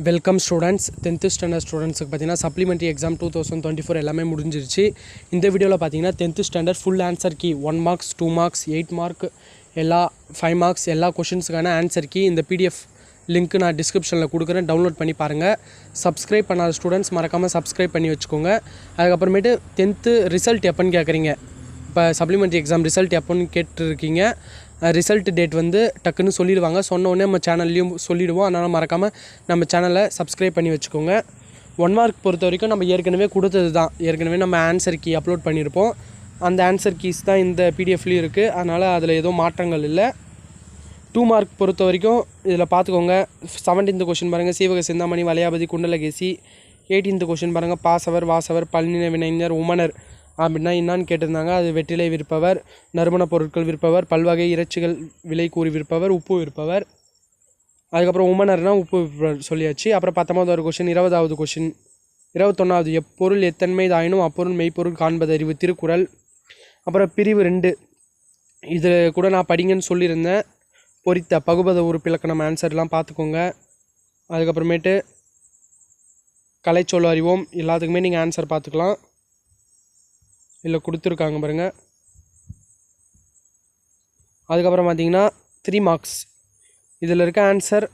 Welcome students 10th standard ஸ்டூடெண்ட்ஸுக்கு பார்த்தீங்கன்னா supplementary exam 2024 எல்லாமே முடிஞ்சிருச்சு. இந்த வீடியோவில் பார்த்தீங்கன்னா 10th standard full answer key 1 marks 2 marks 8 mark எல்லா 5 மார்க்ஸ் எல்லா கொஷின்ஸுக்கான ஆன்சர் கீ இந்த பிடிஎஃப் லிங்க் நான் டிஸ்கிரிப்ஷனில் கொடுக்குறேன், டவுன்லோட் பண்ணி பாருங்கள். சப்ஸ்கிரைப் பண்ணாத ஸ்டூடெண்ட்ஸ் மறக்காமல் சப்ஸ்கிரைப் பண்ணி வச்சுக்கோங்க. அதுக்கப்புறமேட்டு 10th ரிசல்ட் எப்போன்னு கேட்குறீங்க, இப்போ சப்ளிமெண்ட்ரி எக்ஸாம் ரிசல்ட் எப்போன்னு கேட்டுருக்கீங்க. ரிசல்ட் டேட் வந்து டக்குன்னு சொல்லிடுவாங்க, சொன்ன உடனே நம்ம சேனல்லையும் சொல்லிவிடுவோம். அதனால் மறக்காமல் நம்ம சேனலை சப்ஸ்கிரைப் பண்ணி வச்சுக்கோங்க. 1 மார்க் பொறுத்த வரைக்கும் நம்ம ஏற்கனவே கொடுத்தது தான், ஏற்கனவே நம்ம ஆன்சர் கீ அப்லோட் பண்ணியிருப்போம். அந்த ஆன்சர் கீஸ் தான் இந்த பிடிஎஃப்லேயும் இருக்குது, அதனால் அதில் எதுவும் மாற்றங்கள் இல்லை. 2 மார்க் பொறுத்த வரைக்கும் இதில் பார்த்துக்கோங்க. 17th கொஷின் பாருங்கள், சீவக சிந்தாமணி வளையாபதி குண்டலகேசி. 18th கொஷின் பாருங்கள், பாசவர் வாசவர் பல்நிலை வினைஞர் உமனர் அப்படின்னா என்னான்னு கேட்டிருந்தாங்க. அது வெற்றிலை விற்பவர், நறுமணப் பொருட்கள் விற்பவர், பல்வகை இறைச்சிகள் விலை கூறி விற்பவர், உப்பு விற்பவர். அதுக்கப்புறம் உமனர்னால் உப்பு விற்பவர் சொல்லியாச்சு. அப்புறம் 19வது கொஷின், 20வது கொஷின், 21வது எப்பொருள் எத்தன்மை தாயினும் அப்பொருள் மெய்ப்பொருள் காண்பது அறிவு திருக்குறள். அப்புறம் பிரிவு 2 இது கூட நான் படிங்கன்னு சொல்லியிருந்தேன். பொறித்த பகுபத உறுப்பிலக்கணம் ஆன்சர்லாம் பார்த்துக்கோங்க. அதுக்கப்புறமேட்டு கலைச்சொல் அறிவோம் எல்லாத்துக்குமே நீங்கள் ஆன்சர் பார்த்துக்கலாம். இல்லை கொடுத்துருக்காங்க பாருங்கள். அதுக்கப்புறம் பார்த்தீங்கன்னா 3 மார்க்ஸ் இதில் இருக்க ஆன்சர்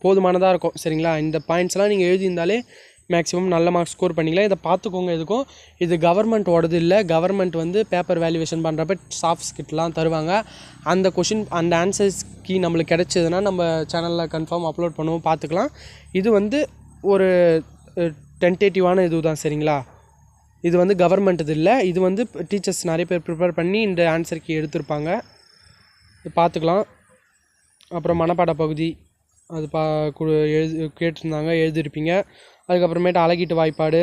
போதுமானதாக இருக்கும், சரிங்களா? இந்த பாயிண்ட்ஸ்லாம் நீங்கள் எழுதியிருந்தாலே மேக்ஸிமம் நல்ல மார்க்ஸ் ஸ்கோர் பண்ணிக்கலாம். இதை பார்த்துக்கோங்க. எதுக்கும் இது கவர்மெண்ட்டோடது இல்லை. கவர்மெண்ட் வந்து பேப்பர் வேல்யூவேஷன் பண்ணுறப்ப சாஃப்ட் ஸ்கிட்லாம் தருவாங்க. அந்த கொஷின் அந்த ஆன்சர்ஸ் கீ நம்மளுக்கு கிடச்சிதுன்னா நம்ம சேனலில் கன்ஃபார்ம் அப்லோட் பண்ணுவோம், பார்த்துக்கலாம். இது வந்து ஒரு டென்டேட்டிவான இது தான், சரிங்களா? இது வந்து கவர்மெண்ட் இது இல்லை. இது வந்து டீச்சர்ஸ் நிறைய பேர் ப்ரிப்பேர் பண்ணி இந்த ஆன்சர் கீ எடுத்திருப்பாங்க, பார்த்துக்கலாம். அப்புறம் மனப்பாட பகுதி அது கேட்டிருந்தாங்க, எழுதியிருப்பீங்க. அதுக்கப்புறமேட்டு அழகீட்டு வாய்ப்பாடு.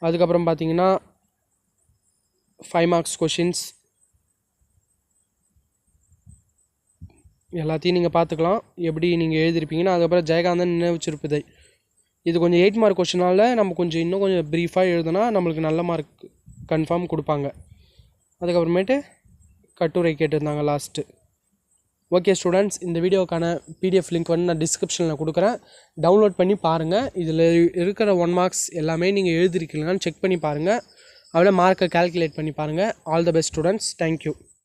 அதுக்கப்புறம் பார்த்தீங்கன்னா 5 மார்க்ஸ் கொஷின்ஸ் எல்லாத்தையும் நீங்கள் பார்த்துக்கலாம், எப்படி நீங்கள் எழுதியிருப்பீங்கன்னா. அதுக்கப்புறம் ஜெயகாந்தன் நினைவுச்சிருப்பதை இது கொஞ்சம் 8 மார்க் கொஷினால் நம்ம கொஞ்சம் இன்னும் கொஞ்சம் ப்ரீஃபாக எழுதுனா நம்மளுக்கு நல்ல மார்க் கன்ஃபார்ம் கொடுப்பாங்க. அதுக்கப்புறமேட்டு கட்டுரை கேட்டிருந்தாங்க லாஸ்ட்டு. ஓகே ஸ்டூடெண்ட்ஸ், இந்த வீடியோக்கான பிடிஎஃப் லிங்க் வந்து நான் டிஸ்கிரிப்ஷனில் கொடுக்குறேன், டவுன்லோட் பண்ணி பாருங்கள். இதில் இருக்கிற 1 மார்க்ஸ் எல்லாமே நீங்கள் எழுதிருக்கீங்களான்னு செக் பண்ணி பாருங்கள். அதில் மார்க்கை கால்குலேட் பண்ணி பாருங்கள். All the best students, thank you.